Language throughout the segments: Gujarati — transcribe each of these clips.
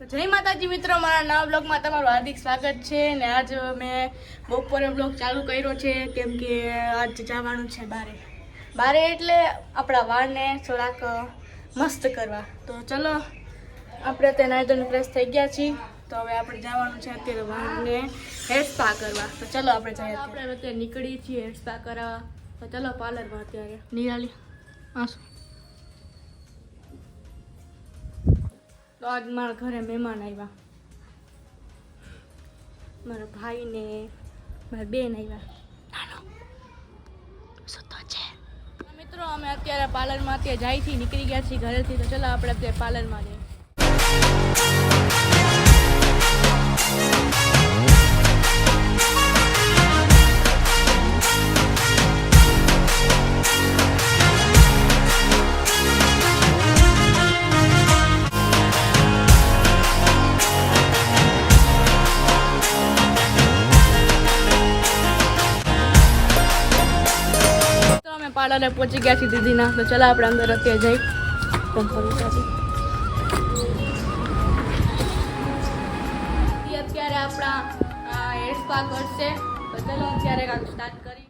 તો જય માતાજી મિત્રો, મારા નવા બ્લોગમાં તમારું હાર્દિક સ્વાગત છે. ને આજ મેં બપોરે બ્લોગ ચાલુ કર્યો છે કેમ કે આજ જવાનું છે બારે એટલે આપણા વાળને થોડાક મસ્ત કરવા. તો ચલો આપણે તે નાઈ ધોઈને ફ્રેશ થઈ ગયા છીએ. તો હવે આપણે જવાનું છે અત્યારે વાળને હેર સ્પા કરવા. તો ચલો આપણે જઈએ. આપણે અત્યારે નીકળીએ છીએ હેર સ્પા કરાવવા. તો ચલો પાર્લરમાં અત્યારે નિરાલી આસુ. તો આજ મારા ઘરે મહેમાન આવ્યા, મારા ભાઈ ને મારા બેન આવ્યા. નાનો સતો છે. મિત્રો અમે અત્યારે પાર્લરમાં અત્યારે જઈથી નીકળી ગયા છીએ ઘરેથી. તો ચલો આપણે અત્યારે પાર્લરમાં જઈએ. પાર્લરે પહોંચી ગયા છીએ દીદીના. તો ચાલો આપણે અંદર અત્યારે જઈ અત્યારે આપણા હેર સ્પા કરશે. તો ચાલો અત્યારે કાંક સ્ટાર્ટ કરી.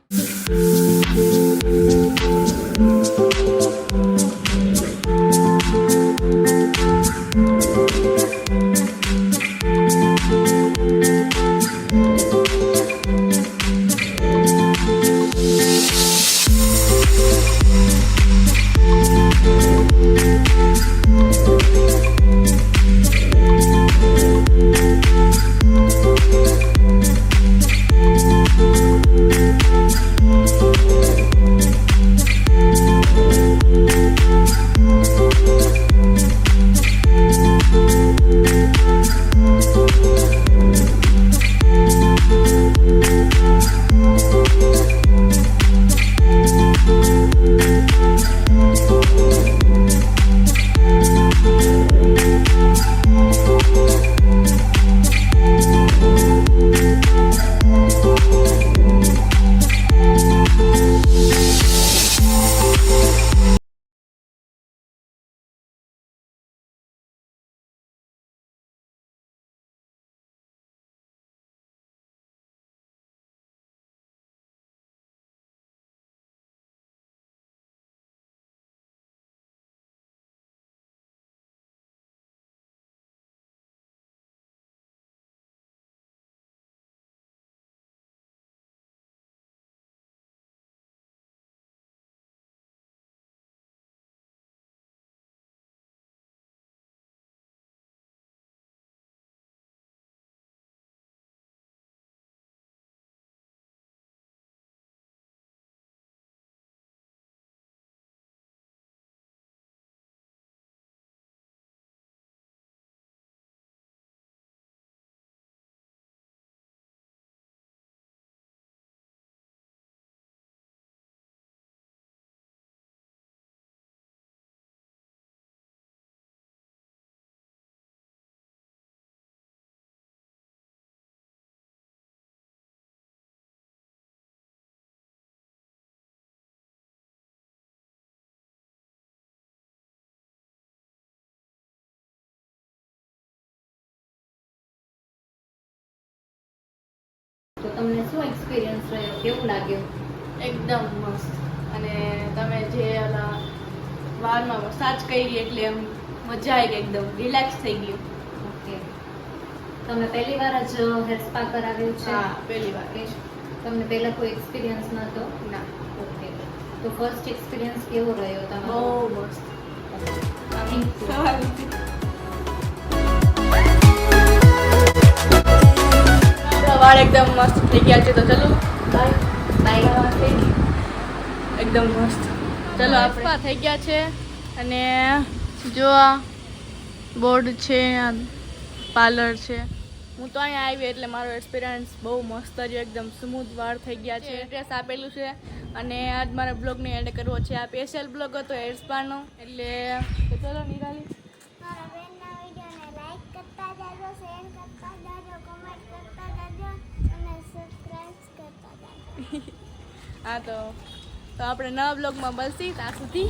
તો તમને શું એક્સપિરિયન્સ રહ્યો, કેવું લાગ્યું? એકદમ મસ્ત. અને તમે જે ઓલા વાળમાં મસાજ કરી એટલે એમ મજા આવી ગઈ, એકદમ રિલેક્સ થઈ ગયું. ઓકે, તમે પહેલી વાર જ હેર સ્પા કરાવ્યું છે? હા, પહેલી વાર. તમને પહેલા કોઈ એક્સપિરિયન્સ નહોતો? ના. ઓકે, તો ફર્સ્ટ એક્સપિરિયન્સ કેવો રહ્યો તમારો? બહુ મસ્ત. વાળ એકદમ મસ્ત થઈ ગયા છે. તો ચલો બાય બાય. એકદમ મસ્ત. ચલો આપણે થઈ ગયા છે. અને જો આ બોર્ડ છે, આ પાર્લર છે. હું તો અહીંયા આવી એટલે મારો એક્સપિરિયન્સ બહુ મસ્ત રહ્યો. એકદમ સ્મૂથ વાળ થઈ ગયા છે. એડ્રેસ આપેલું છે. અને આજ મારા બ્લોગને એડ કરવો છે. આ સ્પેશિયલ બ્લોગ હતો હેર સ્પાનો. એટલે તો ચલો નિરાલી, હા તો આપણે નવા બ્લોગમાં મળશી. ત્યાં સુધી